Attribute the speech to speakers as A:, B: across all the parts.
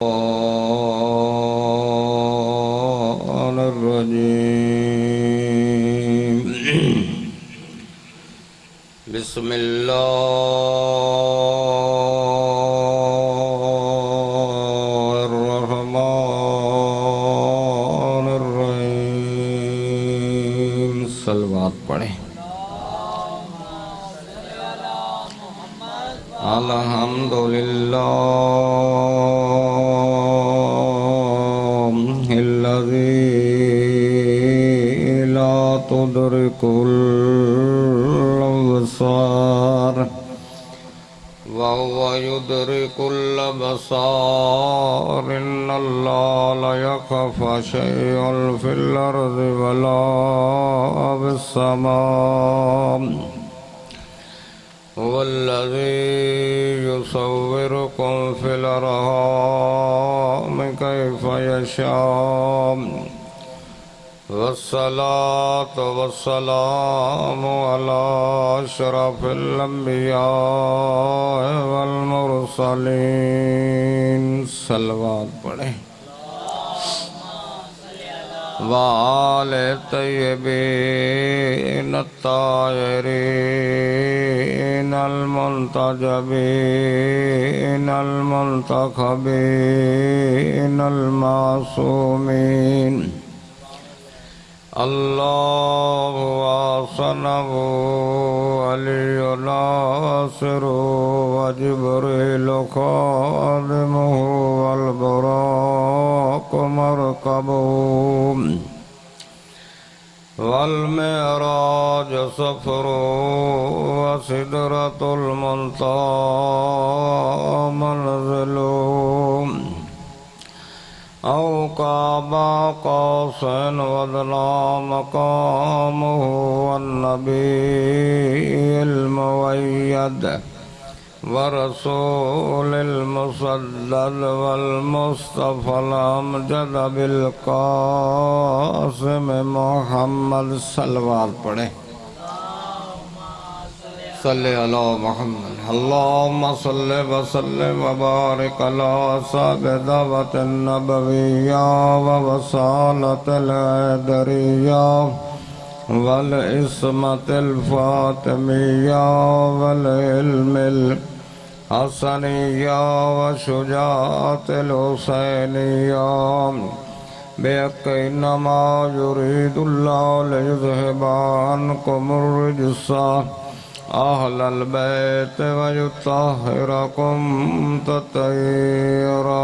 A: الشيطان الرجيم بسم الله الرحمن الرحيم صلوات پڑھیں الحمدللہ تدرك الأبصار وهو يدرك الأبصار إن الله لا يخفى شيء في الأرض ولا في السماء هو الذي يصوركم في الأرحام كيف يشاء والصلاة والسلام على أشرف الأنبياء والمرسلين صلوات پڑھیں وآل الطيبين الطاهرين المنتجبين المنتخبين المعصومين اللہ وصنه علی ناصر وجبریل خادمه والبراق مرکبه والمعراج سفر وسدرة المنتهى منزل او قابا قوسین وادنی مقامه والنبی المؤید ورسول المسدد والمصطفى الامجد بالقاسم محمد صلوات پڑھیں صلی علی محمد اللہم صلی وسلم وبارک علی اصحاب دعوت النبویہ ووصالت الحیدریہ والعصمت الفاطمیہ والعلم الحسنیہ وشجاعت الحسینیہ بحق انما یرید اللہ لیذہب عنکم الرجس اہل البیت ویطہرکم تطہیرا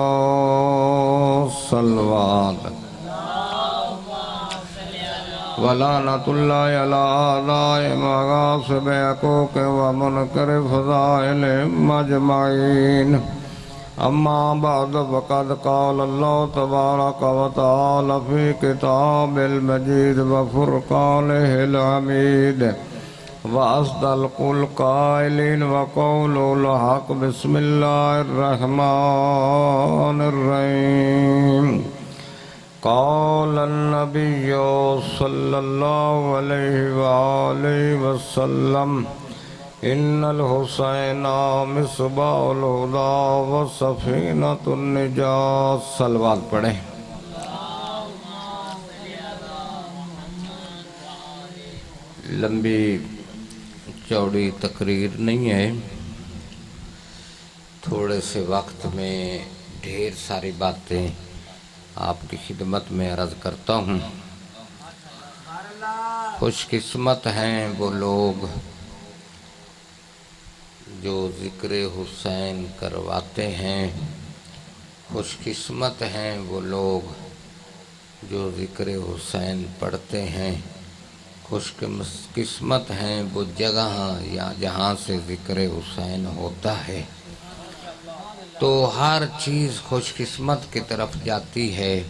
A: صلوات ولعنت اللہ علی اعداء مغاصب حقوق ومنکر فضائل مجمعین اما بعد فقد قال اللہ تبارک وتعالی فی کتاب المجید وفرقانہ الحمید وأصدق القائلين وقولوا الحق بسم الله الرحمن الرحيم قال النبي صلى الله عليه وآله وسلم إن الحسين مصباح الهدى وسفينة النجاة صلوات پڑھیں لمبی چوڑی تقریر نہیں ہے تھوڑے سے وقت میں ڈھیر ساری باتیں آپ کی خدمت میں عرض کرتا ہوں خوش قسمت ہیں وہ لوگ جو ذکر حسین کرواتے ہیں خوش قسمت ہیں وہ لوگ جو ذکر حسین پڑھتے ہیں خوش قسمت ہیں وہ جگہ یا جہاں سے ذکر حسین ہوتا ہے تو ہر چیز خوش قسمت کی طرف جاتی ہے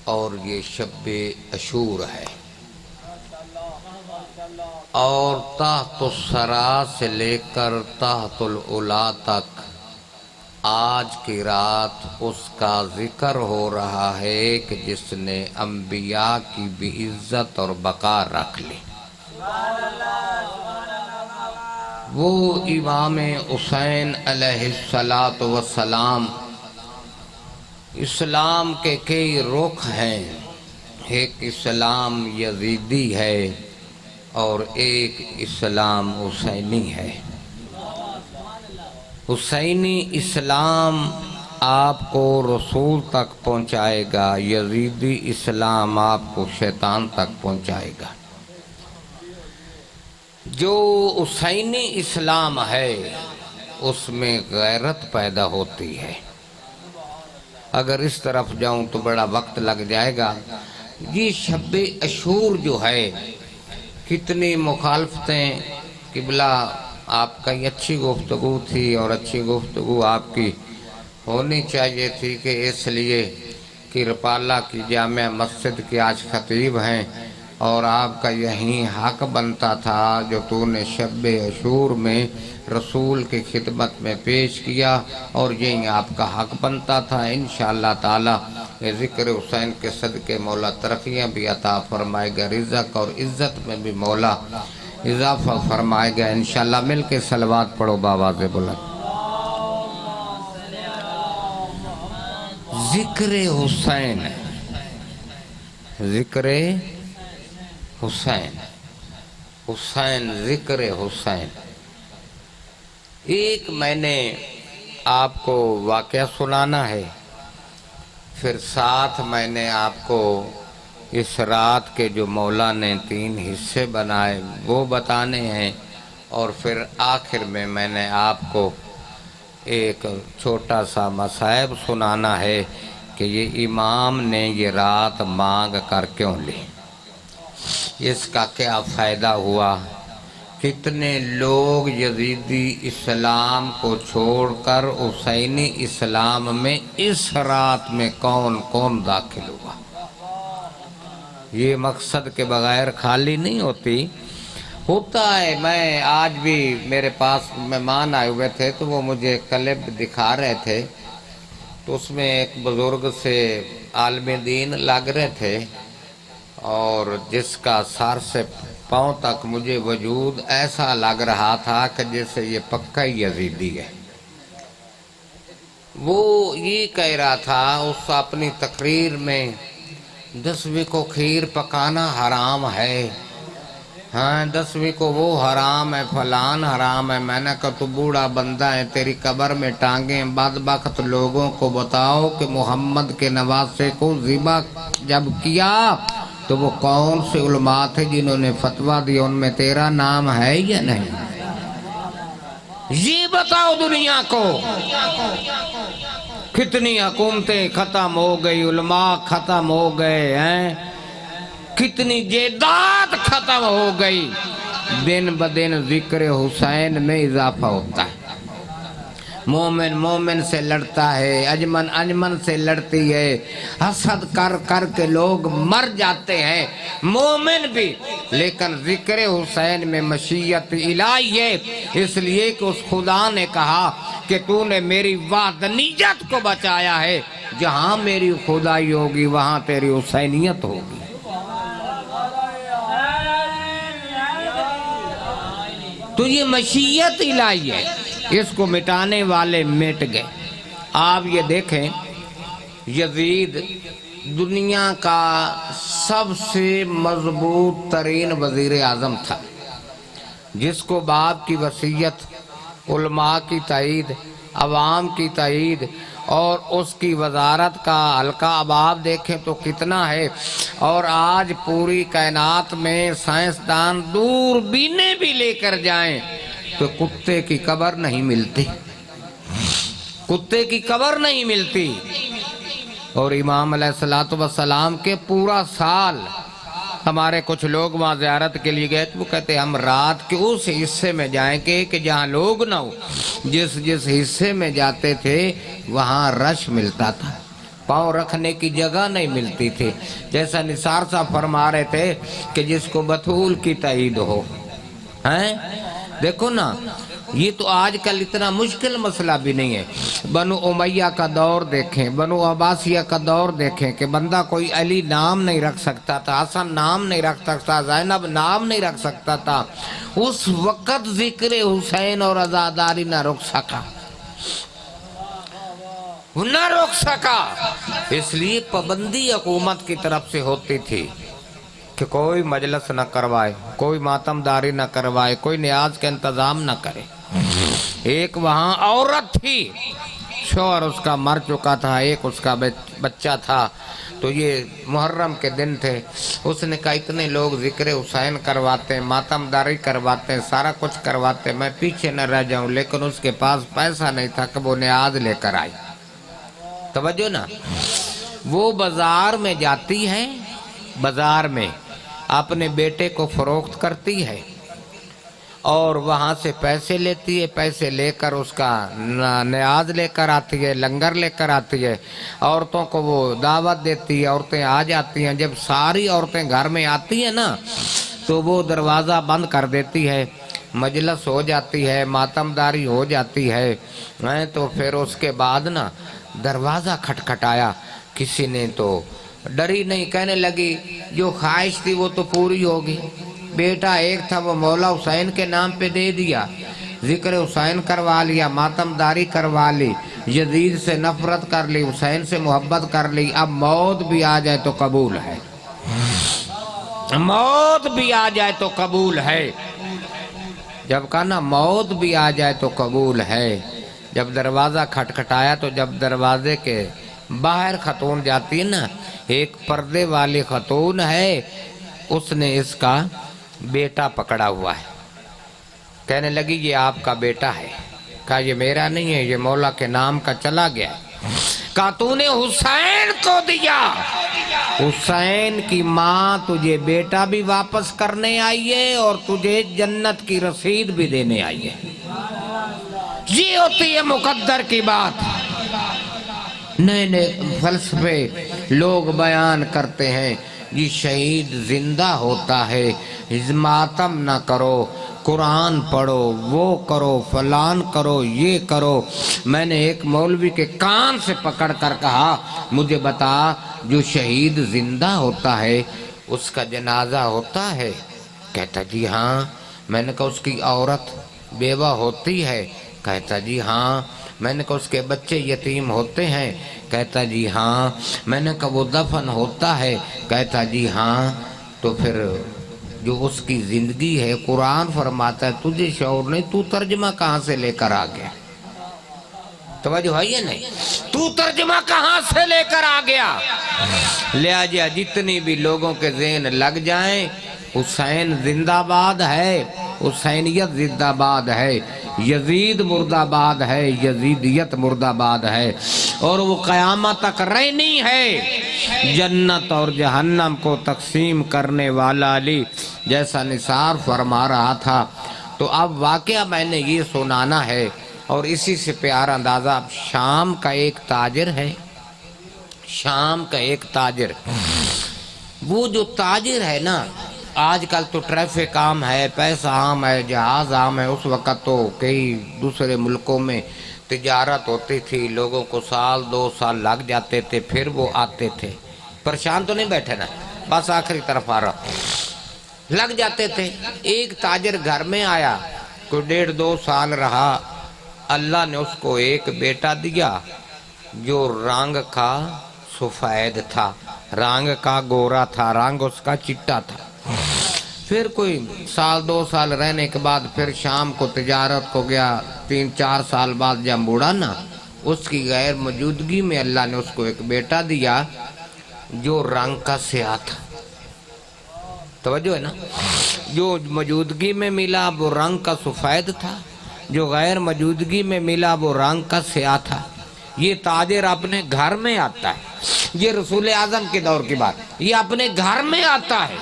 A: اور یہ شب عاشور ہے اور تحت الثری سے لے کر تحت العلا تک آج کی رات اس کا ذکر ہو رہا ہے کہ جس نے انبیاء کی بھی عزت اور بقا رکھ لی وہ امام حسین علیہ السلام اسلام کے کئی رخ ہیں، ایک اسلام یزیدی ہے اور ایک اسلام حسینی ہے۔ حسینی اسلام آپ کو رسول تک پہنچائے گا، یزیدی اسلام آپ کو شیطان تک پہنچائے گا۔ جو حسینی اسلام ہے اس میں غیرت پیدا ہوتی ہے۔ اگر اس طرف جاؤں تو بڑا وقت لگ جائے گا۔ یہ شب عاشور جو ہے کتنی مخالفتیں، قبلہ آپ کا یہ اچھی گفتگو تھی اور اچھی گفتگو آپ کی ہونی چاہیے تھی کہ اس لیے کہ رپالہ کی جامع مسجد کے آج خطیب ہیں اور آپ کا یہی حق بنتا تھا جو تو نے شب عاشور میں رسول کی خدمت میں پیش کیا، اور یہی آپ کا حق بنتا تھا۔ انشاءاللہ تعالی ذکر حسین کے صدقے مولا ترقیاں بھی عطا فرمائے گا، رزق اور عزت میں بھی مولا اضافہ فرمائے گا انشاءاللہ۔ مل کے صلوات پڑھو بآواز بلند۔ ذکر حسین، ذکر حسین، حسین ذکر حسین۔ ایک میں نے آپ کو واقعہ سنانا ہے، پھر ساتھ میں نے آپ کو اس رات کے جو مولا نے 3 حصے بنائے وہ بتانے ہیں، اور پھر آخر میں نے آپ کو ایک چھوٹا سا مصائب سنانا ہے کہ یہ امام نے یہ رات مانگ کر کیوں لی، اس کا کیا فائدہ ہوا، کتنے لوگ یزیدی اسلام کو چھوڑ کر حسینی اسلام میں اس رات میں کون کون داخل ہوا۔ یہ مقصد کے بغیر خالی نہیں ہوتا ہے۔ میں آج بھی میرے پاس مہمان آئے ہوئے تھے تو وہ مجھے کلپ دکھا رہے تھے، تو اس میں ایک بزرگ سے عالم دین لگ رہے تھے اور جس کا سر سے پاؤں تک مجھے وجود ایسا لگ رہا تھا کہ جیسے یہ پکا یزیدی ہے۔ وہ یہ کہہ رہا تھا اس اپنی تقریر میں 10ویں کو کھیر پکانا حرام ہے، ہاں 10ویں کو وہ حرام ہے، فلان حرام ہے۔ میں نے کہا تو بوڑھا بندہ ہے، تیری قبر میں ٹانگیں، بدبخت لوگوں کو بتاؤ کہ محمد کے نواسے کو ذبح جب کیا تو وہ کون سے علماء تھے جنہوں نے فتویٰ دیا، ان میں تیرا نام ہے یا نہیں؟ یہ بتاؤ دنیا کو۔ کتنی حکومتیں ختم ہو گئی، علماء ختم ہو گئے ہیں، کتنی جائیداد ختم ہو گئی، دن بدن ذکر حسین میں اضافہ ہوتا ہے۔ مومن مومن سے لڑتا ہے، انجمن انجمن سے لڑتی ہے، حسد کر کر کے لوگ مر جاتے ہیں، مومن بھی، لیکن ذکر حسین میں مشیت الہی ہے، اس لیے کہ اس خدا نے کہا کہ تو نے میری وحدانیت کو بچایا ہے، جہاں میری خدائی ہوگی وہاں تیری حسینیت ہوگی۔ تو یہ مشیت الہی ہے، اس کو مٹانے والے مٹ گئے۔ آپ یہ دیکھیں یزید دنیا کا سب سے مضبوط ترین وزیر اعظم تھا، جس کو باپ کی وصیت، علماء کی تائید، عوام کی تائید اور اس کی وزارت کا حلقہ اب آپ دیکھیں تو کتنا ہے، اور آج پوری کائنات میں سائنسدان دوربینیں بھی لے کر جائیں تو کتے کی قبر نہیں ملتی، کتے کی قبر نہیں ملتی۔ اور امام علیہ السلام کے پورا سال ہمارے کچھ لوگ وہاں زیارت کے لیے گئے تو وہ کہتے ہیں ہم رات کے اس حصے میں جائیں گے کہ جہاں لوگ نہ ہو، جس حصے میں جاتے تھے وہاں رش ملتا تھا، پاؤں رکھنے کی جگہ نہیں ملتی تھی، جیسا نثار صاحب فرما رہے تھے کہ جس کو بطول کی تائید ہو، ہیں دیکھو نا، یہ تو آج کل اتنا مشکل مسئلہ بھی نہیں ہے۔ بنو امیہ کا دور دیکھیں، بنو عباسیہ کا دور دیکھیں کہ بندہ کوئی علی نام نہیں رکھ سکتا تھا، حسن نام نہیں رکھ سکتا، زینب نام نہیں رکھ سکتا تھا، اس وقت ذکر حسین اور عزاداری نہ رک سکا۔ نہ روک سکا۔ اس لیے پابندی حکومت کی طرف سے ہوتی تھی کہ کوئی مجلس نہ کروائے، کوئی ماتم داری نہ کروائے، کوئی نیاز کا انتظام نہ کرے۔ ایک وہاں عورت تھی، شوہر اس کا مر چکا تھا، ایک اس کا بچہ تھا، تو یہ محرم کے دن تھے۔ اس نے کہا اتنے لوگ ذکر حسین کرواتے ہیں، ماتم داری کرواتے ہیں، سارا کچھ کرواتے ہیں، میں پیچھے نہ رہ جاؤں۔ لیکن اس کے پاس پیسہ نہیں تھا کہ وہ نیاز لے کر آئی۔ توجہ نا، وہ بازار میں جاتی ہے، بازار میں اپنے بیٹے کو فروخت کرتی ہے اور وہاں سے پیسے لیتی ہے، پیسے لے کر اس کا نیاز لے کر آتی ہے، لنگر لے کر آتی ہے، عورتوں کو وہ دعوت دیتی ہے، عورتیں آ جاتی ہیں۔ جب ساری عورتیں گھر میں آتی ہیں نا تو وہ دروازہ بند کر دیتی ہے، مجلس ہو جاتی ہے، ماتم داری ہو جاتی ہے۔ تو پھر اس کے بعد نا دروازہ کھٹکھٹایا، کسی نے تو ڈری نہیں، کہنے لگی جو خواہش تھی وہ تو پوری ہوگی، بیٹا ایک تھا وہ مولا حسین کے نام پہ دے دیا، ذکر حسین کروا لیا، ماتم داری کروا لی، یزید سے نفرت کر لی، حسین سے محبت کر لی، اب موت بھی آ جائے تو قبول ہے، موت بھی آ جائے تو قبول ہے۔ جب کہا نا موت بھی آ جائے تو قبول ہے، جب دروازہ کھٹکھٹایا تو جب دروازے کے باہر خاتون جاتی ہے نا، ایک پردے والی خاتون ہے، اس نے اس کا بیٹا پکڑا ہوا ہے، کہنے لگی یہ آپ کا بیٹا ہے۔ کہا یہ میرا نہیں ہے، یہ مولا کے نام کا چلا گیا ہے۔ کہا تو نے حسین کو دیا، حسین کی ماں تجھے بیٹا بھی واپس کرنے آئی ہے اور تجھے جنت کی رسید بھی دینے آئی ہے۔ یہ ہوتی ہے مقدر کی بات۔ نئے نئے فلسفے لوگ بیان کرتے ہیں، یہ شہید زندہ ہوتا ہے، ماتم نہ کرو، قرآن پڑھو، وہ کرو، فلان کرو، یہ کرو۔ میں نے ایک مولوی کے کان سے پکڑ کر کہا مجھے بتا جو شہید زندہ ہوتا ہے اس کا جنازہ ہوتا ہے؟ کہتا جی ہاں۔ میں نے کہا اس کی عورت بیوہ ہوتی ہے؟ کہتا جی ہاں۔ میں نے کہا اس کے بچے یتیم ہوتے ہیں؟ کہتا جی ہاں۔ میں نے کہا وہ دفن ہوتا ہے؟ کہتا جی ہاں۔ تو پھر جو اس کی زندگی ہے، قرآن فرماتا ہے تجھے شعور نہیں، تو ترجمہ کہاں سے لے کر آ گیا؟ توجہ ہے یا نہیں؟ تو ترجمہ کہاں سے لے کر آ گیا؟ لہٰذا جتنی بھی لوگوں کے ذہن لگ جائیں حسین زندہ باد ہے، حسینیت زندہ باد ہے، یزید مردہ باد ہے، یزیدیت مردہ باد ہے، اور وہ قیامت تک رہنی ہے۔ جنت اور جہنم کو تقسیم کرنے والا علی جیسا نثار فرما رہا تھا۔ تو اب واقعہ میں نے یہ سنانا ہے، اور اسی سے پیارا اندازہ شام کا ایک تاجر ہے، شام کا ایک تاجر، وہ جو تاجر ہے نا، آج کل تو ٹریفک عام ہے، پیسہ عام ہے، جہاز عام ہے، اس وقت تو کئی دوسرے ملکوں میں تجارت ہوتی تھی، لوگوں کو سال 2 سال لگ جاتے تھے، پھر وہ آتے تھے۔ پریشان تو نہیں بیٹھے نا، بس آخری طرف آ رہا، لگ جاتے تھے۔ ایک تاجر گھر میں آیا، کوئی 1.5-2 سال رہا، اللہ نے اس کو ایک بیٹا دیا جو رنگ کا سفید تھا، رنگ کا گورا تھا، رنگ اس کا چٹا تھا۔ پھر کوئی 1-2 سال رہنے کے بعد پھر شام کو تجارت کو گیا، 3-4 سال بعد جب مڑا نا، اس کی غیر موجودگی میں اللہ نے اس کو ایک بیٹا دیا جو رنگ کا سیاہ تھا۔ توجہ ہے نا، جو موجودگی میں ملا وہ رنگ کا سفید تھا، جو غیر موجودگی میں ملا وہ رنگ کا سیاہ تھا۔ یہ تاجر اپنے گھر میں آتا ہے، یہ رسول اعظم کے دور کی بات، یہ اپنے گھر میں آتا ہے،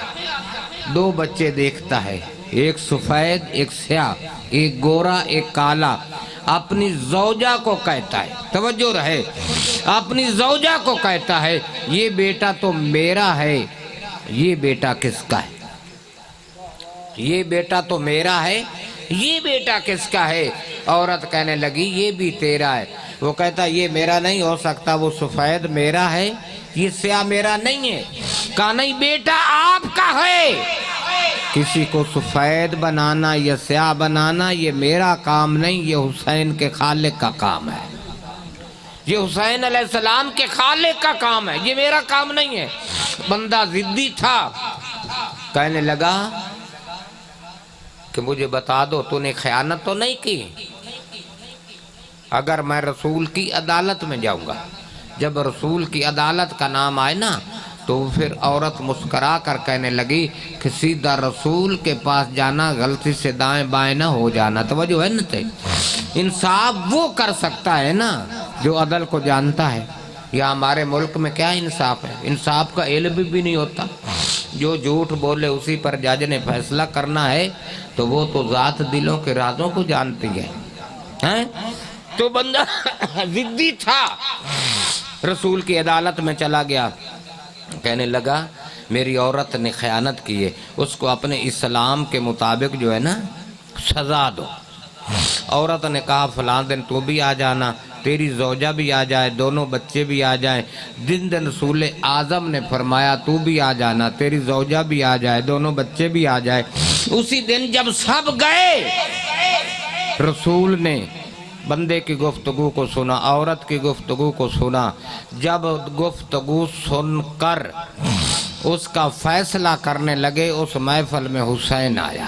A: 2 بچے دیکھتا ہے، ایک سفید ایک سیاہ، ایک گورا ایک کالا۔ اپنی زوجہ کو کہتا ہے، توجہ رہے، اپنی زوجہ کو کہتا ہے یہ بیٹا تو میرا ہے، یہ بیٹا کس کا ہے؟ یہ بیٹا تو میرا ہے، یہ بیٹا کس کا ہے؟ عورت کہنے لگی یہ بھی تیرا ہے۔ وہ کہتا یہ میرا نہیں ہو سکتا، وہ سفید میرا ہے، یہ سیاہ میرا نہیں ہے۔ کہا نہیں بیٹا آپ کا ہے، کسی کو سفید بنانا یا سیاہ بنانا یہ میرا کام نہیں، یہ حسین کے خالق کا کام ہے۔ یہ حسین علیہ السلام کے خالق کا کام ہے، یہ میرا کام نہیں ہے۔ بندہ ضدی تھا، کہنے لگا کہ مجھے بتا دو تو نے خیانت تو نہیں کی؟ اگر میں رسول کی عدالت میں جاؤں گا، جب رسول کی عدالت کا نام آئے نا تو پھر عورت مسکرا کر کہنے لگی کہ سیدھا رسول کے پاس جانا، غلطی سے دائیں بائیں نہ ہو جانا۔ توجہ ہے نا؟ انصاف وہ کر سکتا ہے نا جو عدل کو جانتا ہے۔ یا ہمارے ملک میں کیا انصاف ہے؟ انصاف کا علم بھی نہیں ہوتا، جو جھوٹ بولے اسی پر جج نے فیصلہ کرنا ہے، تو وہ تو ذات دلوں کے رازوں کو جانتی ہے۔ تو بندہ ضدی تھا، رسول کی عدالت میں چلا گیا، کہنے لگا میری عورت نے خیانت کی ہے، اس کو اپنے اسلام کے مطابق جو ہے نا سزا دو۔ عورت نے کہا فلاں دن تو بھی آ جانا، تیری زوجہ بھی آ جائے، دونوں بچے بھی آ جائیں۔ دن رسول اعظم نے فرمایا تو بھی آ جانا، تیری زوجہ بھی آ جائے، دونوں بچے بھی آ جائے۔ اسی دن جب سب گئے، رسول نے بندے کی گفتگو کو سنا، عورت کی گفتگو کو سنا۔ جب گفتگو سن کر اس کا فیصلہ کرنے لگے، اس محفل میں حسین آیا،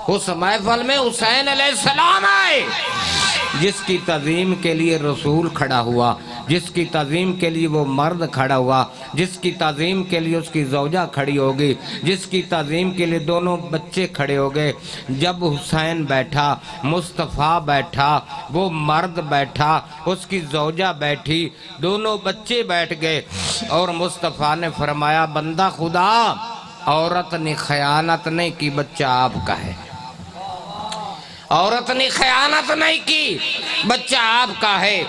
A: اس محفل میں حسین علیہ السلام آئے، جس کی تعظیم کے لیے رسول کھڑا ہوا، جس کی تعظیم کے لیے وہ مرد کھڑا ہوا، جس کی تعظیم کے لیے اس کی زوجہ کھڑی ہوگی، جس کی تعظیم کے لیے دونوں بچے کھڑے ہو گئے۔ جب حسین بیٹھا، مصطفیٰ بیٹھا، وہ مرد بیٹھا، اس کی زوجہ بیٹھی، دونوں بچے بیٹھ گئے، اور مصطفیٰ نے فرمایا بندہ خدا، عورت نے خیانت نہیں کی، بچہ آپ کا ہے۔ عورت نے خیانت نہیں کی، بچہ آپ کا ہے۔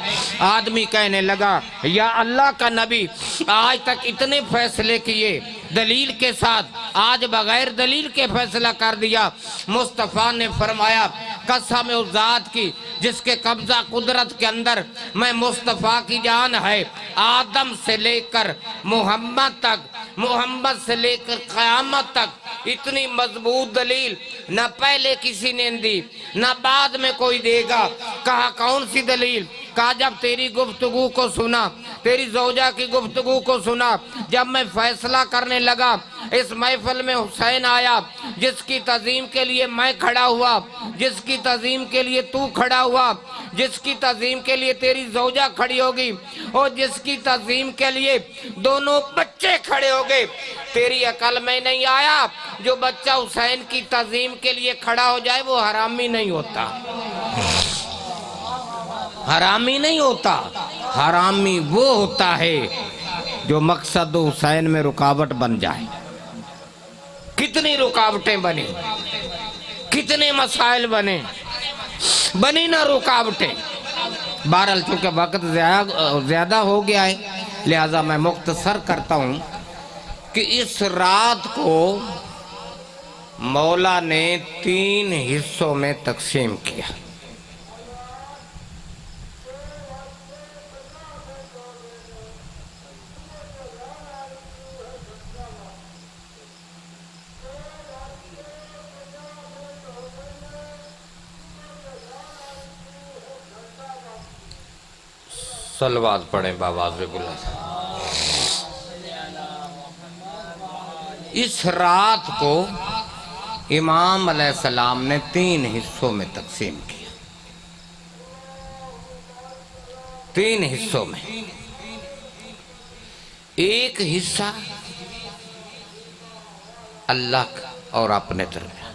A: آدمی کہنے لگا یا اللہ کا نبی، آج تک اتنے فیصلے کیے دلیل کے ساتھ، آج بغیر دلیل کے فیصلہ کر دیا۔ مصطفیٰ نے فرمایا قسم اس ذات کی جس کے قبضہ قدرت کے اندر میں مصطفیٰ کی جان ہے، آدم سے لے کر محمد تک، محمد سے لے کر قیامت تک اتنی مضبوط دلیل نہ پہلے کسی نے دی نہ بعد میں کوئی دے گا۔ کہا کون سی دلیل؟ کہا جب تیری گفتگو کو سنا، تیری زوجہ کی گفتگو کو سنا، جب میں فیصلہ کرنے لگا، اس محفل میں حسین آیا، جس کی تعظیم کے لیے میں کھڑا ہوا، جس کی تعظیم کے لیے تو کھڑا ہوا، جس کی تعظیم کے لیے تیری زوجہ کھڑی ہوگی، اور جس کی تعظیم کے لیے دونوں بچے کھڑے ہو گئے۔ تیری عقل میں نہیں آیا جو بچہ حسین کی تعظیم کے لیے کھڑا ہو جائے وہ حرامی نہیں ہوتا، حرامی نہیں ہوتا، حرامی وہ ہوتا ہے جو مقصد حسین میں رکاوٹ بن جائے۔ کتنی رکاوٹیں بنی، کتنے مسائل بنی نہ رکاوٹیں۔ بہرحال چونکہ وقت زیادہ ہو گیا ہے، لہذا میں مختصر کرتا ہوں کہ اس رات کو مولا نے 3 حصوں میں تقسیم کیا۔ صلوات پڑھیں بآواز بلند۔ اس رات کو امام علیہ السلام نے 3 حصوں میں تقسیم کیا، 3 حصوں میں۔ ایک حصہ اللہ کا اور اپنے درمیان،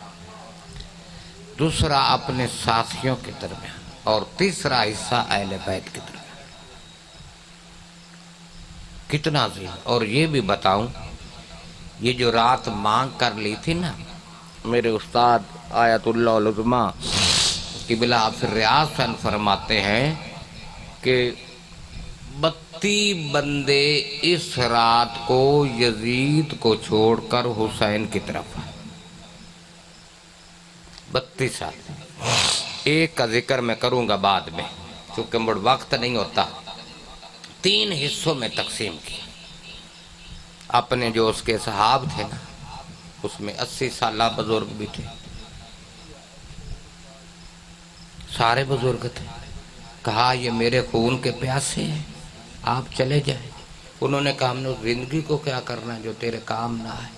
A: دوسرا اپنے ساتھیوں کے درمیان، اور تیسرا حصہ اہل بیت کے درمیان۔ کتنا عظیم! اور یہ بھی بتاؤں، یہ جو رات مانگ کر لی تھی نا، میرے استاد آیت اللہ العظمیٰ قبلہ حافظ ریاض فن فرماتے ہیں کہ 32 بندے اس رات کو یزید کو چھوڑ کر حسین کی طرف آئے۔ 32 سال۔ ایک کا ذکر میں کروں گا بعد میں، چونکہ مڑ وقت نہیں ہوتا۔ 3 حصوں میں تقسیم کی۔ اپنے جو اس کے صحاب تھے نا، اس میں 80 سالہ بزرگ بھی تھے، سارے بزرگ تھے، کہا یہ میرے خون کے پیاسے ہیں، آپ چلے جائیں۔ انہوں نے کہا ہم نے اس زندگی کو کیا کرنا ہے جو تیرے کام نہ آئے،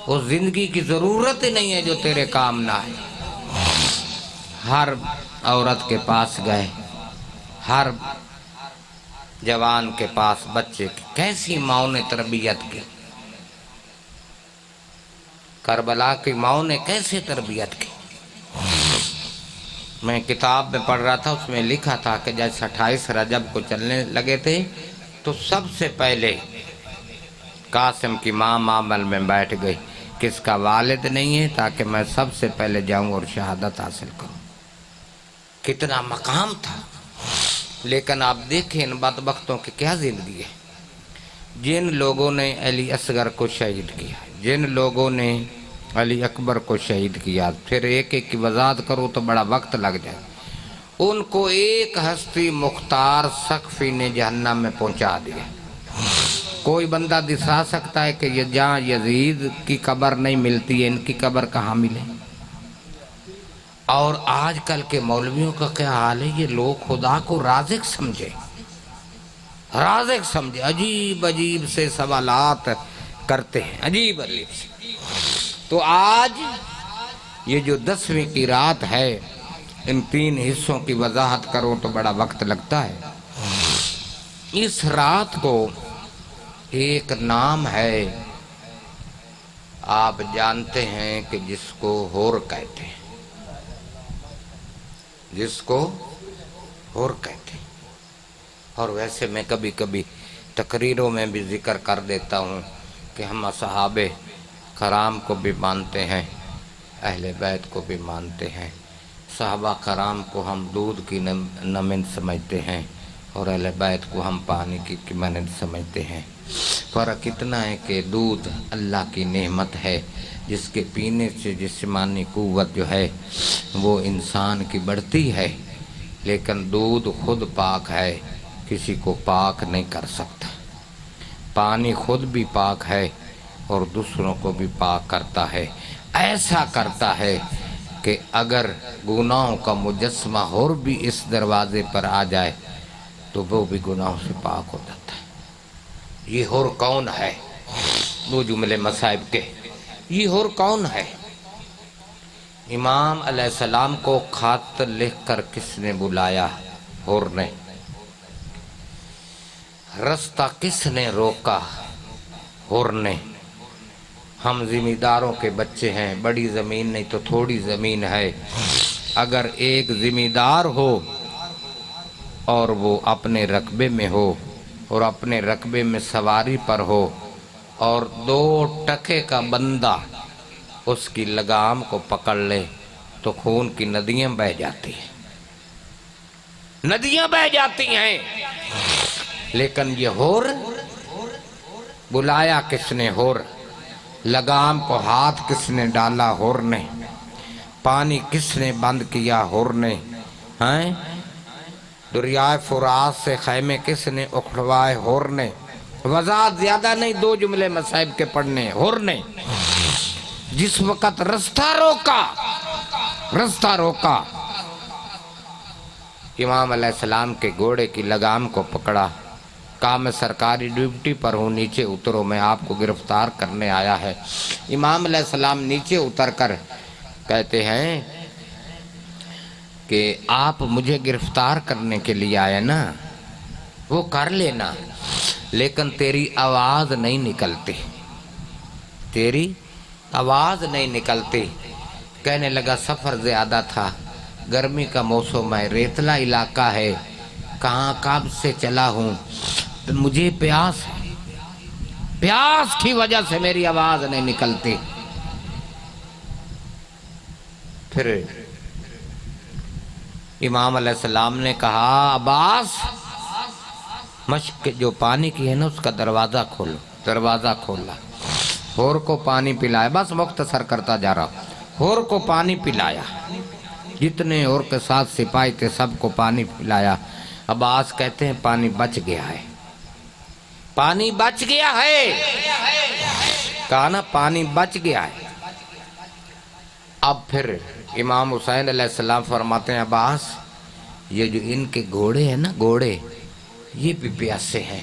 A: اس زندگی کی ضرورت ہی نہیں ہے جو تیرے کام نہ آئے۔ ہر عورت کے پاس گئے، ہر جوان کے پاس بچے کی، کیسی ماؤں نے تربیت کی، کربلا کی ماؤں نے کیسے تربیت کی۔ میں کتاب میں پڑھ رہا تھا، اس میں لکھا تھا کہ جیسے 28 رجب کو چلنے لگے تھے تو سب سے پہلے قاسم کی ماں معمل میں بیٹھ گئی کہ اس کا والد نہیں ہے تاکہ میں سب سے پہلے جاؤں اور شہادت حاصل کروں۔ کتنا مقام تھا، لیکن آپ دیکھیں ان بدبختوں کی کیا زندگی ہے۔ جن لوگوں نے علی اصغر کو شہید کیا، جن لوگوں نے علی اکبر کو شہید کیا، پھر ایک ایک کی وضاحت کرو تو بڑا وقت لگ جائے، ان کو ایک ہستی مختار سقفی نے جہنم میں پہنچا دیا۔ کوئی بندہ دکھا سکتا ہے کہ یہ جہاں یزید کی قبر نہیں ملتی ہے ان کی قبر کہاں ملے؟ اور آج کل کے مولویوں کا کیا حال ہے، یہ لوگ خدا کو رازق سمجھے، رازق سمجھے، عجیب عجیب سے سوالات کرتے ہیں، عجیب عجیب سے۔ تو آج یہ جو 10ویں کی رات ہے، ان 3 حصوں کی وضاحت کرو تو بڑا وقت لگتا ہے۔ اس رات کو ایک نام ہے، آپ جانتے ہیں کہ جس کو ہور کہتے ہیں، جس کو ہور کہتے ہیں۔ اور ویسے میں کبھی کبھی تقریروں میں بھی ذکر کر دیتا ہوں کہ ہم اصحاب کرام کو بھی مانتے ہیں، اہل بیت کو بھی مانتے ہیں۔ صحابہ کرام کو ہم دودھ کی نمند سمجھتے ہیں اور اہل بیت کو ہم پانی کی مانند سمجھتے ہیں۔ فرق اتنا ہے کہ دودھ اللہ کی نعمت ہے جس کے پینے سے جسمانی قوت جو ہے وہ انسان کی بڑھتی ہے، لیکن دودھ خود پاک ہے، کسی کو پاک نہیں کر سکتا۔ پانی خود بھی پاک ہے اور دوسروں کو بھی پاک کرتا ہے، ایسا کرتا ہے کہ اگر گناہوں کا مجسمہ اور بھی اس دروازے پر آ جائے تو وہ بھی گناہوں سے پاک ہو جاتا ہے۔ یہ ہور کون ہے؟ دو جملے مصائب کے، یہ ہور کون ہے؟ امام علیہ السلام کو خط لکھ کر کس نے بلایا؟ ہور نے۔ رستہ کس نے روکا؟ ہور نے۔ ہم زمینداروں کے بچے ہیں، بڑی زمین نہیں تو تھوڑی زمین ہے، اگر ایک زمیندار ہو اور وہ اپنے رقبے میں ہو اور اپنے رقبے میں سواری پر ہو اور 2 ٹکے کا بندہ اس کی لگام کو پکڑ لے تو خون کی ندیاں بہہ جاتی ہیں، ندیاں بہہ جاتی ہیں۔ لیکن یہ ہور، بلایا کس نے؟ ہور۔ لگام کو ہاتھ کس نے ڈالا؟ ہور نے۔ پانی کس نے بند کیا؟ ہور نے۔ دریائے فرات سے خیمے کس نے اکھڑوائے؟ ہور نے۔ وضاحت زیادہ نہیں، 2 جملے مصائب کے پڑھنے، ہور نے۔ جس وقت رستہ روکا، امام علیہ السلام کے گھوڑے کی لگام کو پکڑا، کہا میں سرکاری ڈیوٹی پر ہوں، نیچے اترو، میں آپ کو گرفتار کرنے آیا ہے۔ امام علیہ السلام نیچے اتر کر کہتے ہیں کہ آپ مجھے گرفتار کرنے کے لیے آئے نا، وہ کر لینا، لیکن تیری آواز نہیں نکلتی، تیری آواز نہیں نکلتی۔ کہنے لگا سفر زیادہ تھا، گرمی کا موسم ہے، ریتلا علاقہ ہے، کہاں کب سے چلا ہوں، مجھے پیاس ہے، پیاس کی وجہ سے میری آواز نہیں نکلتی۔ پھر امام علیہ السلام نے کہا عباس، مشک جو پانی کی ہے نا اس کا دروازہ کھولو، دروازہ کھولا، ہور کو پانی پلایا، بس مختصر کرتا جا رہا ہوں، ہور کو پانی پلایا، جتنے ہور کے ساتھ سپاہی تھے سب کو پانی پلایا۔ عباس کہتے ہیں پانی بچ گیا ہے، پانی بچ گیا ہے، کہا نا پانی بچ گیا ہے۔ اب پھر امام حسین علیہ السلام فرماتے ہیں عباس یہ جو ان کے گھوڑے ہیں نا گھوڑے، یہ بھی پیاسے ہیں،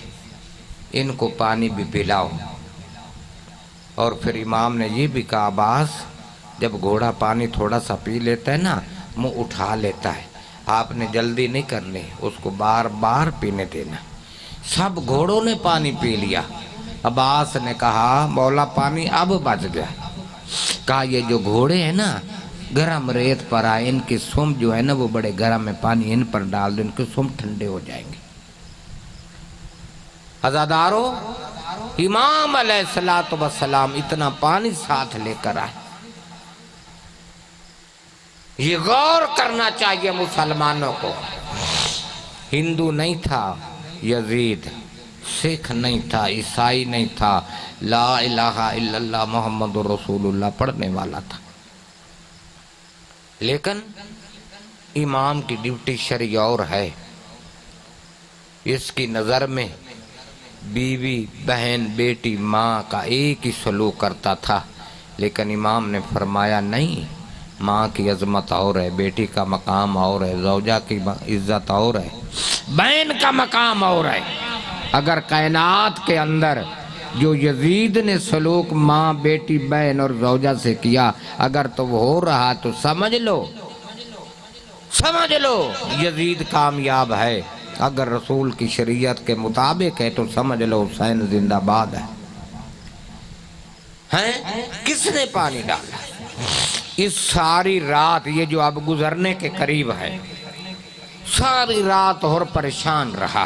A: ان کو پانی بھی پلاؤ۔ اور پھر امام نے یہ بھی کہا عباس جب گھوڑا پانی تھوڑا سا پی لیتا ہے نا منہ اٹھا لیتا ہے، آپ نے جلدی نہیں کرنی، اس کو بار بار پینے دینا۔ سب گھوڑوں نے پانی پی لیا۔ عباس نے کہا مولا پانی اب بچ گیا۔ کہا یہ جو گھوڑے ہیں نا گرم ریت پر آئے، ان کی سم جو ہے نا وہ بڑے گرم میں پانی ان پر ڈال دو، ان کے سم ٹھنڈے ہو جائیں گے۔ عزادارو امام علیہ السلام اتنا پانی ساتھ لے کر آئے۔ یہ غور کرنا چاہیے مسلمانوں کو، ہندو نہیں تھا یزید، سکھ نہیں تھا، عیسائی نہیں تھا، لا الہ الا اللہ محمد رسول اللہ پڑھنے والا تھا، لیکن امام کی ڈیوٹی شرعی اور ہے۔ اس کی نظر میں بیوی بہن بیٹی ماں کا ایک ہی سلوک کرتا تھا، لیکن امام نے فرمایا نہیں، ماں کی عظمت اور ہے، بیٹی کا مقام اور ہے، زوجہ کی عزت اور ہے، بہن کا مقام اور ہے۔ اگر کائنات کے اندر جو یزید نے سلوک ماں بیٹی بہن اور زوجہ سے کیا اگر تو وہ ہو رہا تو سمجھ لو یزید کامیاب ہے، اگر رسول کی شریعت کے مطابق ہے تو سمجھ لو حسین زندہ باد ہے۔ کس نے پانی ڈالا؟ اس ساری رات، یہ جو اب گزرنے کے قریب ہے، ساری رات اور پریشان رہا،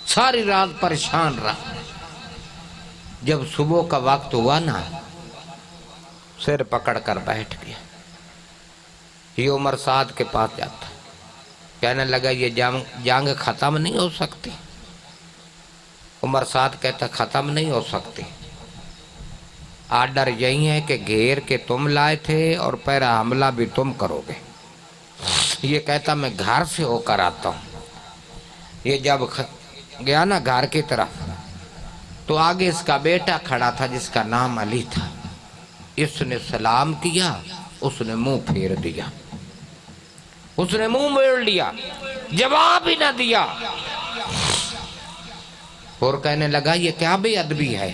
A: ساری رات پریشان رہا۔ جب صبح کا وقت ہوا نا سر پکڑ کر بیٹھ گیا۔ یہ عمر سعد کے پاس جاتا، کہنے لگا یہ جنگ ختم نہیں ہو سکتی۔ عمر سعد کہتا ختم نہیں ہو سکتی، آرڈر یہی ہے کہ گھیر کے تم لائے تھے اور پہلا حملہ بھی تم کرو گے۔ یہ کہتا میں گھر سے ہو کر آتا ہوں۔ یہ جب گیا نا گھر کی طرف تو آگے اس کا بیٹا کھڑا تھا جس کا نام علی تھا۔ اس نے سلام کیا، اس نے منہ پھیر دیا، اس نے منہ موڑ لیا، جواب ہی نہ دیا، اور کہنے لگا یہ کیا بے ادبی ہے،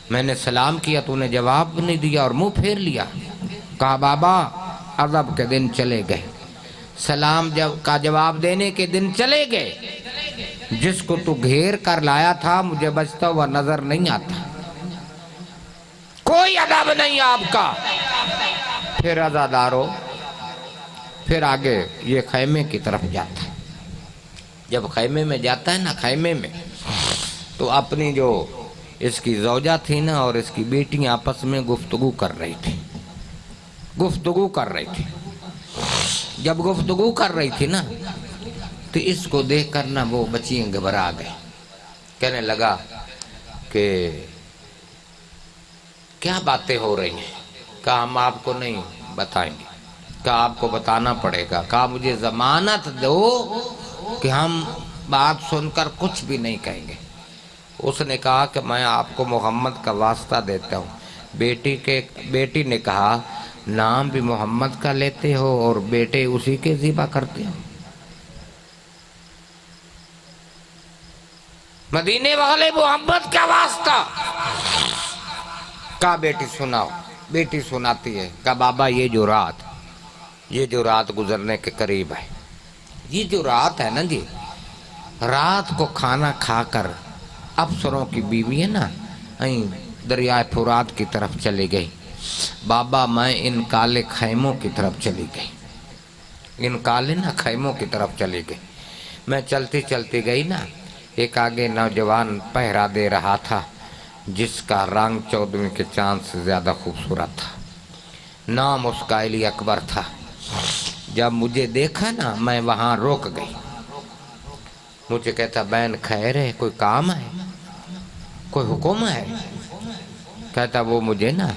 A: میں نے سلام کیا تو نے جواب نہیں دیا اور منہ پھیر لیا۔ کہا بابا عذاب کے دن چلے گئے، سلام کا جواب دینے کے دن چلے گئے، جس کو تو گھیر کر لایا تھا مجھے بچتا ہوا نظر نہیں آتا، کوئی ادب نہیں آپ کا۔ پھر عزادارو پھر آگے یہ خیمے کی طرف جاتا ہے۔ جب خیمے میں جاتا ہے نا، خیمے میں تو اپنی جو اس کی زوجہ تھی نا اور اس کی بیٹی آپس میں گفتگو کر رہی تھی۔ جب گفتگو کر رہی تھی نا تو اس کو دیکھ کر نا وہ بچیاں گھبرا گئے، کہنے لگا کہ کیا باتیں ہو رہی ہیں؟ کہا ہم آپ کو نہیں بتائیں گے، کہا آپ کو بتانا پڑے گا، کہا مجھے ضمانت دو کہ ہم بات سن کر کچھ بھی نہیں کہیں گے۔ اس نے کہا کہ میں آپ کو محمد کا واسطہ دیتا ہوں۔ بیٹی نے کہا نام بھی محمد کا لیتے ہو اور بیٹے اسی کے ذبح کرتے ہو؟ مدینے والے محمد کا واسطہ۔ کہا بیٹی سناؤ۔ بیٹی سناتی ہے، کہا بابا یہ جو رات گزرنے کے قریب ہے، یہ جو رات ہے نا جی، رات کو کھانا کھا کر افسروں کی بیوی ہے نا دریائے فرات کی طرف چلی گئی۔ بابا میں ان کالے خیموں کی طرف چلی گئی، ان کالے نا خیموں کی طرف چلی گئی۔ میں چلتی گئی نا، ایک آگے نوجوان پہرا دے رہا تھا جس کا رنگ 14ویں کے چاند سے زیادہ خوبصورت تھا، نام اس کا علی اکبر تھا۔ جب مجھے دیکھا نا میں وہاں روک گئی، مجھے کہتا بہن خیر ہے، کوئی کام ہے، کوئی حکم ہے؟ کہتا وہ مجھے نا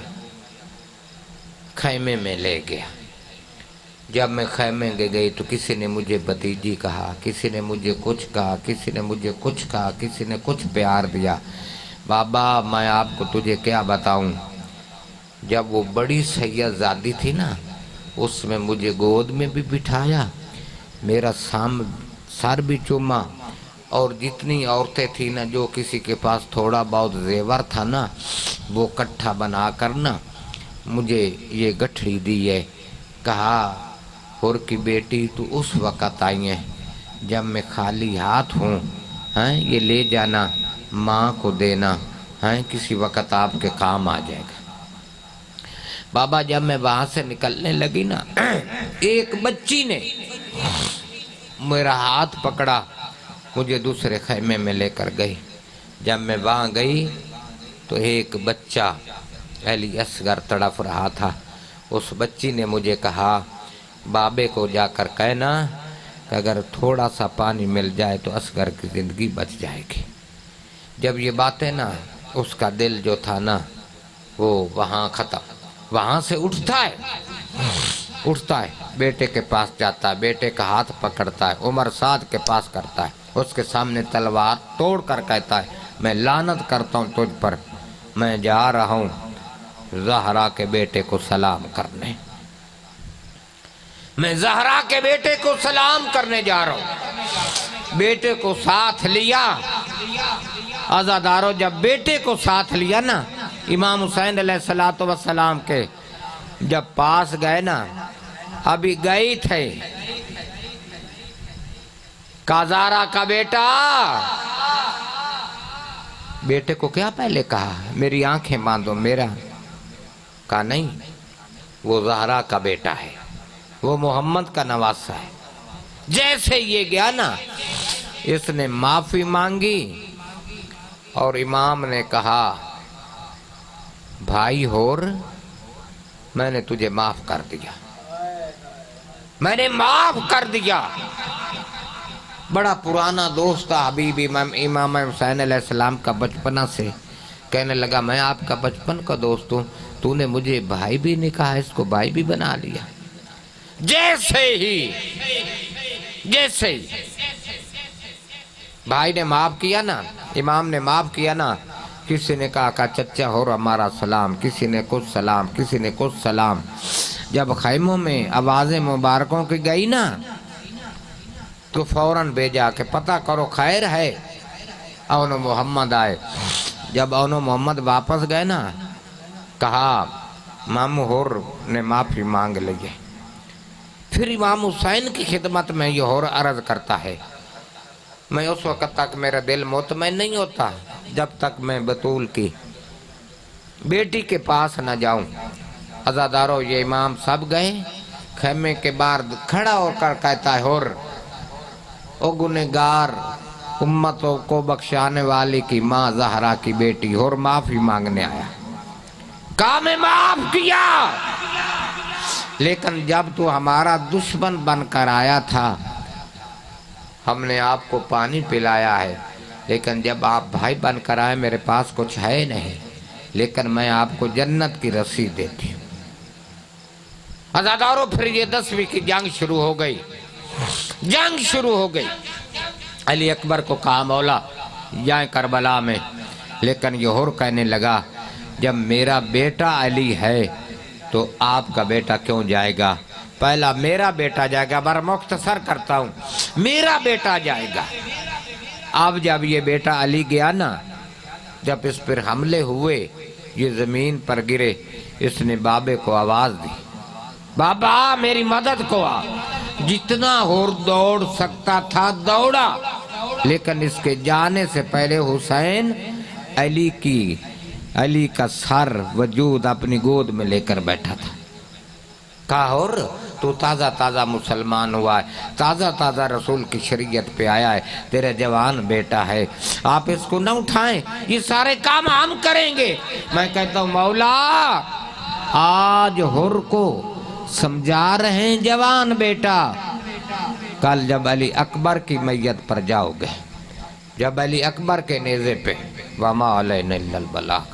A: خیمے میں لے گیا۔ جب میں خیمے گئی تو کسی نے مجھے بھتیجی کہا، کسی نے مجھے کچھ کہا، کسی نے مجھے کچھ کہا، کسی نے کچھ پیار دیا۔ بابا میں آپ کو تجھے کیا بتاؤں، جب وہ بڑی سید زادی تھی نا اس میں مجھے گود میں بھی بٹھایا، میرا سر بھی چوما، اور جتنی عورتیں تھیں نا جو کسی کے پاس تھوڑا بہت زیور تھا نا وہ کٹھا بنا کر نا مجھے یہ گٹھڑی دی ہے، کہا ہور کی بیٹی تو اس وقت آئی ہے جب میں خالی ہاتھ ہوں، یہ لے جانا ماں کو دینا، کسی وقت آپ کے کام آ جائے گا۔ بابا جب میں وہاں سے نکلنے لگی نا ایک بچی نے میرا ہاتھ پکڑا، مجھے دوسرے خیمے میں لے کر گئی۔ جب میں وہاں گئی تو ایک بچہ علی اصغر تڑپ رہا تھا۔ اس بچی نے مجھے کہا بابے کو جا کر کہنا کہ اگر تھوڑا سا پانی مل جائے تو اصغر کی زندگی بچ جائے گی۔ جب یہ باتیں نا اس کا دل جو تھا نا وہ وہاں سے اٹھتا ہے بیٹے کے پاس جاتا ہے، بیٹے کا ہاتھ پکڑتا ہے، عمر سعد کے پاس کرتا ہے، اس کے سامنے تلوار توڑ کر کہتا ہے میں لعنت کرتا ہوں تجھ پر، میں جا رہا ہوں زہرا کے بیٹے کو سلام کرنے، میں زہرا کے بیٹے کو سلام کرنے جا رہا ہوں۔ بیٹے کو ساتھ لیا، عزادارو جب بیٹے کو ساتھ لیا نا امام حسین علیہ السلام کے جب پاس گئے نا، ابھی گئی تھے کازارا کا بیٹا، بیٹے کو کیا پہلے کہا میری آنکھیں باندھو، میرا کہا نہیں وہ زہرا کا بیٹا ہے، وہ محمد کا نواسہ ہے۔ جیسے یہ گیا نا اس نے معافی مانگی اور امام نے کہا بھائی ہور میں نے تجھے معاف کر دیا، میں نے معاف کر دیا۔ بڑا پرانا دوست تھا حبیب امام حسین علیہ السلام کا بچپنا سے، کہنے لگا میں آپ کا بچپن کا دوست ہوں، تو نے مجھے بھائی بھی نہیں کہا، اس کو بھائی بھی بنا لیا۔ جیسے ہی بھائی نے معاف کیا نا، امام نے معاف کیا نا، کسی نے کہا کہ چچا ہو ہمارا سلام، کسی نے کچھ سلام، کسی نے کچھ سلام۔ جب خیموں میں آوازیں مبارکوں کی گئی نا تو فوراً بھیجا کہ پتہ کرو خیر ہے۔ اون محمد آئے، جب اون محمد واپس گئے نا کہا مامو ہور نے معافی مانگ لیے۔ پھر امام حسین کی خدمت میں یہ ہور عرض کرتا ہے میں اس وقت تک میرا دل مطمئن نہیں ہوتا جب تک میں بطول کی بیٹی کے پاس نہ جاؤں۔ عزادارو یہ امام سب گئے، خیمے کے باہر کھڑا ہو کر کہتا ہے ہور او گنہگار امتوں کو بخشانے والی کی ماں زہرا کی بیٹی ہور معافی مانگنے آیا، کہا میں معاف کیا، لیکن جب تو ہمارا دشمن بن کر آیا تھا ہم نے آپ کو پانی پلایا ہے، لیکن جب آپ بھائی بن کر آئے میرے پاس کچھ ہے نہیں، لیکن میں آپ کو جنت کی رسید دیتی ہوں۔ عزادارو پھر یہ 10ویں کی جنگ شروع ہو گئی، علی اکبر کو کہا مولا جائیں کربلا میں، لیکن یہ اور کہنے لگا جب میرا بیٹا علی ہے تو آپ کا بیٹا کیوں جائے گا، پہلا میرا بیٹا جائے گا، بر مختصر کرتا ہوں میرا بیٹا جائے گا۔ اب جب یہ بیٹا علی گیا نا، جب اس پر حملے ہوئے یہ زمین پر گرے، اس نے بابے کو آواز دی بابا میری مدد کو آ، جتنا اور دوڑ سکتا تھا دوڑا، لیکن اس کے جانے سے پہلے حسین علی کا سر وجود اپنی گود میں لے کر بیٹھا تھا۔ کہا اور تو تازہ مسلمان ہوا ہے، تازہ رسول کی شریعت پہ آیا ہے، تیرے جوان بیٹا ہے، آپ اس کو نہ اٹھائیں، یہ سارے کام ہم کریں گے۔ میں کہتا ہوں مولا آج حر کو سمجھا رہے ہیں جوان بیٹا، کل جب علی اکبر کی میت پر جاؤ گے، جب علی اکبر کے نیزے پہ وما علینا الا البلاغ